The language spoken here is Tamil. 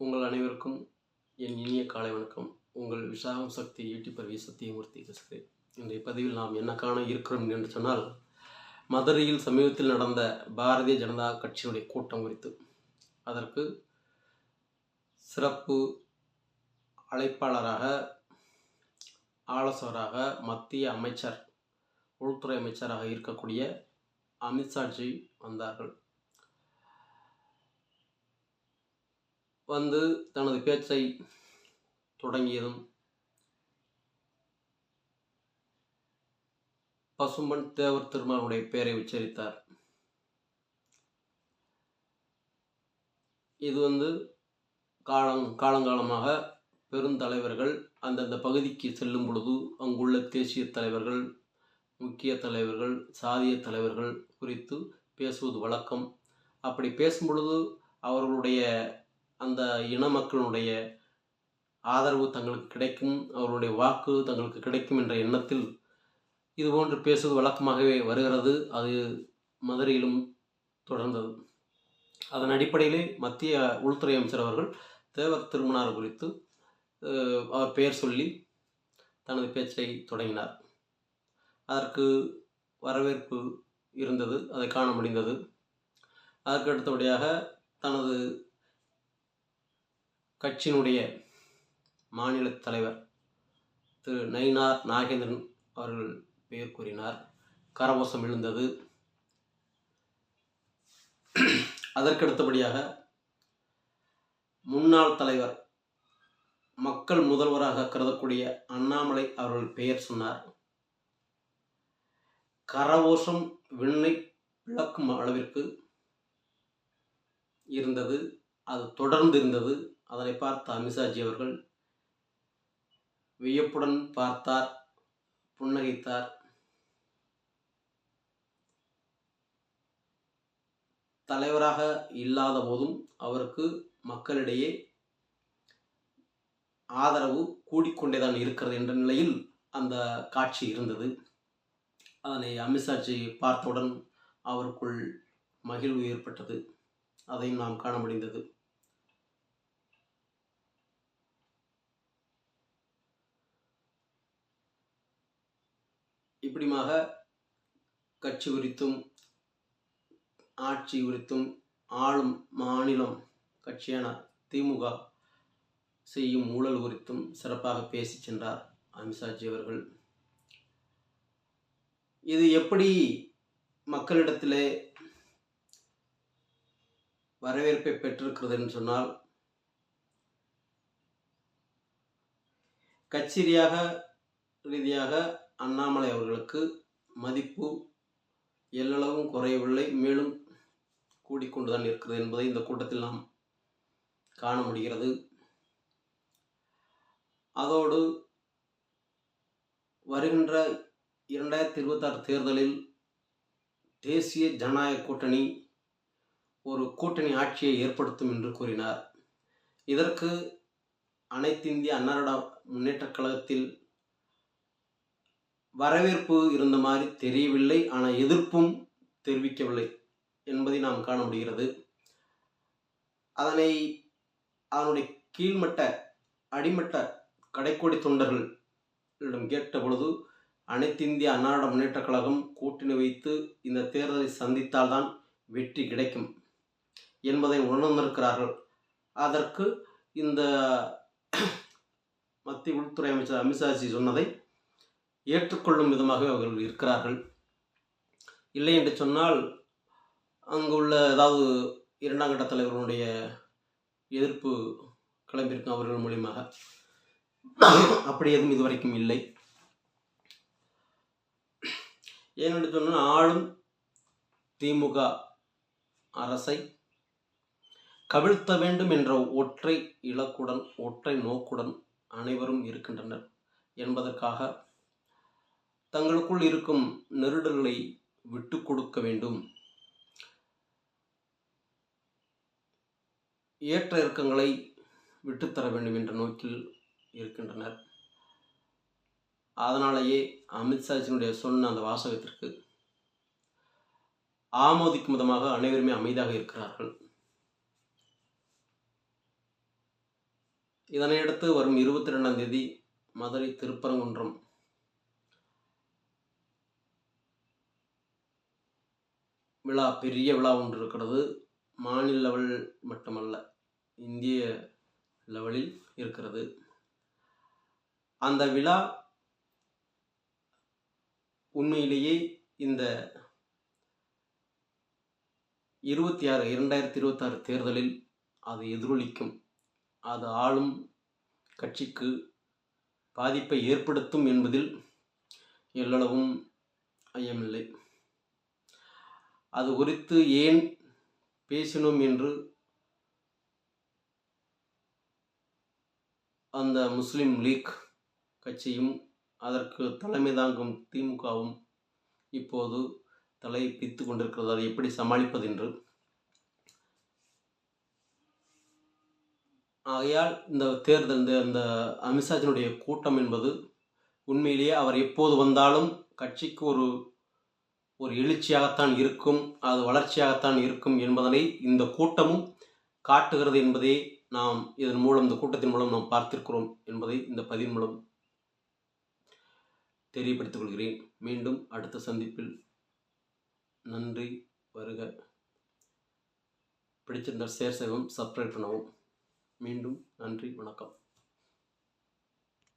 உங்கள் அனைவருக்கும் என் இனிய காலை வணக்கம். உங்கள் விசாகம் சக்தி யூடியூபர் வி சத்தியமூர்த்தி பேசுகிறேன். இன்றைய பதிவில் நாம் என்ன காண இருக்கிறோம் என்று சொன்னால், மதுரையில் சமீபத்தில் நடந்த பாரதிய ஜனதா கட்சியினுடைய கூட்டம் குறித்து. அதற்கு சிறப்பு அழைப்பாளராக, ஆலோசகராக மத்திய அமைச்சர், உள்துறை அமைச்சராக இருக்கக்கூடிய அமித்ஷாஜி வந்தார்கள். வந்து தனது பேச்சை தொடங்கியதும் பசும்பன் தேவர் திருமாவளுடைய பெயரை உச்சரித்தார். இது காலங்காலமாக பெருந்தலைவர்கள் அந்தந்த பகுதிக்கு செல்லும் பொழுது அங்குள்ள தேசிய தலைவர்கள், முக்கிய தலைவர்கள், சாதிய தலைவர்கள் குறித்து பேசுவது வழக்கம். அப்படி பேசும் பொழுது அவர்களுடைய அந்த இன மக்களுடைய ஆதரவு தங்களுக்கு கிடைக்கும், அவர்களுடைய வாக்கு தங்களுக்கு கிடைக்கும் என்ற எண்ணத்தில் இதுபோன்று பேசுவது வழக்கமாகவே வருகிறது. அது மதுரையிலும் தொடர்ந்தது. அதன் அடிப்படையிலே மத்திய உள்துறை அமைச்சர் அவர்கள் தேவர் திருமணார் குறித்து அவர் பெயர் சொல்லி தனது பேச்சை தொடங்கினார். அதற்கு வரவேற்பு இருந்தது, அதை காண முடிந்தது. அதற்கு அடுத்தபடியாக தனது கட்சியினுடைய மாநில தலைவர் திரு நயினார் நாகேந்திரன் அவர்கள் பெயர் கூறினார். கரகோஷம் எழுந்தது. அதற்கடுத்தபடியாக முன்னாள் தலைவர், மக்கள் முதல்வராக கருதக்கூடிய அண்ணாமலை அவர்கள் பெயர் சொன்னார். கரகோஷம் விண்ணை விளக்கும் அளவிற்கு இருந்தது. அது தொடர்ந்து இருந்தது. அதனை பார்த்த அமித்ஷாஜி அவர்கள் வியப்புடன் பார்த்தார், புன்னகைத்தார். தலைவராக இல்லாத போதும் அவருக்கு மக்களிடையே ஆதரவு கூடிக்கொண்டேதான் இருக்கிறது என்ற நிலையில் அந்த காட்சி இருந்தது. அதனை அமித்ஷாஜி பார்த்தவுடன் அவருக்குள் மகிழ்வு ஏற்பட்டது. அதையும் நாம் காண முடிந்தது. இப்படியாக கட்சி குறித்தும், ஆட்சி குறித்தும், ஆளும் மாநிலம் கட்சியான திமுக செய்யும் ஊழல் குறித்தும் சிறப்பாக பேசி சென்றார் அமித்ஷாஜி அவர்கள். இது எப்படி மக்களிடத்திலே வரவேற்பை பெற்றிருக்கிறது என்று சொன்னால், கட்சி ரீதியாக அண்ணாமலை அவர்களுக்கு மதிப்பு எல்லளவும் குறையவில்லை, மேலும் கூடிக்கொண்டுதான் இருக்கிறது என்பதை இந்த கூட்டத்தில் நாம் காண முடிகிறது. அதோடு வருகின்ற 2026 தேர்தலில் தேசிய ஜனநாயக கூட்டணி ஒரு கூட்டணி ஆட்சியை ஏற்படுத்தும் என்று கூறினார். இதற்கு அனைத்து இந்திய அண்ணா திராவிட முன்னேற்றக் கழகத்தில் வரவேற்பு இருந்த மாதிரி தெரியவில்லை, ஆனால் எதிர்ப்பும் தெரிவிக்கவில்லை என்பதை நாம் காண முடிகிறது. அதனுடைய கீழ்மட்ட, அடிமட்ட கடைக்கோடி தொண்டர்களிடம் கேட்ட பொழுது அனைத்து இந்திய அண்ணா திராவிட முன்னேற்றக் கழகம் கூட்டணி வைத்து இந்த தேர்தலை சந்தித்தால்தான் வெற்றி கிடைக்கும் என்பதை உணர்ந்திருக்கிறார்கள். அதற்கு இந்த மத்திய உள்துறை அமைச்சர் அமித்ஷாஜி சொன்னதை ஏற்றுக்கொள்ளும் விதமாக அவர்கள் இருக்கிறார்கள். இல்லை என்று சொன்னால் அங்குள்ள ஏதாவது இரண்டாம் கட்ட தலைவர்களுடைய எதிர்ப்பு கிளம்பியிருக்கும் அவர்கள் மூலியமாக. அப்படி எதுவும் இதுவரைக்கும் இல்லை. ஏனென்று சொன்னால் ஆளும் திமுக அரசை கவிழ்த்த வேண்டும் என்ற ஒற்றை இலக்குடன், ஒற்றை நோக்குடன் அனைவரும் இருக்கின்றனர் என்பதற்காக தங்களுக்குள் இருக்கும் நெருடல்களை விட்டு கொடுக்க வேண்டும், ஏற்ற இறக்கங்களை விட்டுத்தர வேண்டும் என்ற நோக்கில் இருக்கின்றனர். அதனாலேயே அமித்ஷாஜினுடைய சொன்ன அந்த வாசகத்திற்கு ஆமோதிக்கும் விதமாக அனைவருமே அமைதியாக இருக்கிறார்கள். இதனையடுத்து வரும் 22ஆம் தேதி மதுரை திருப்பரங்குன்றம் விழா, பெரிய விழா ஒன்று இருக்கிறது. மாநில லெவல் மட்டுமல்ல, இந்திய லெவலில் இருக்கிறது. அந்த விழா உண்மையிலேயே இந்த 2026 தேர்தலில் அது எதிரொலிக்கும். அது ஆளும் கட்சிக்கு பாதிப்பை ஏற்படுத்தும் என்பதில் எல்லளவும் ஐயமில்லை. அது குறித்து ஏன் பேசினோம் என்று அந்த முஸ்லிம் லீக் கட்சியும் அதற்கு தலைமை தாங்கும் திமுகவும் இப்போது தலை பித்து கொண்டிருக்கிறது. அதை எப்படி சமாளிப்பது என்று. ஆகையால் இந்த தேர்தல், இந்த அமித்ஷாஜினுடைய கூட்டம் என்பது உண்மையிலேயே அவர் எப்போது வந்தாலும் கட்சிக்கு ஒரு எழுச்சியாகத்தான் இருக்கும், அது வளர்ச்சியாகத்தான் இருக்கும் என்பதனை இந்த கூட்டமும் காட்டுகிறது என்பதை நாம் இதன் மூலம், இந்த கூட்டத்தின் மூலம் நாம் பார்த்திருக்கிறோம் என்பதை இந்த பதிவின் மூலம் தெரியப்படுத்திக் கொள்கிறேன். மீண்டும் அடுத்த சந்திப்பில். நன்றி. வருக. பிடிச்சிருந்தால் ஷேர் செய்யவும், சப்ஸ்கிரைப் பண்ணவும். மீண்டும் நன்றி, வணக்கம்.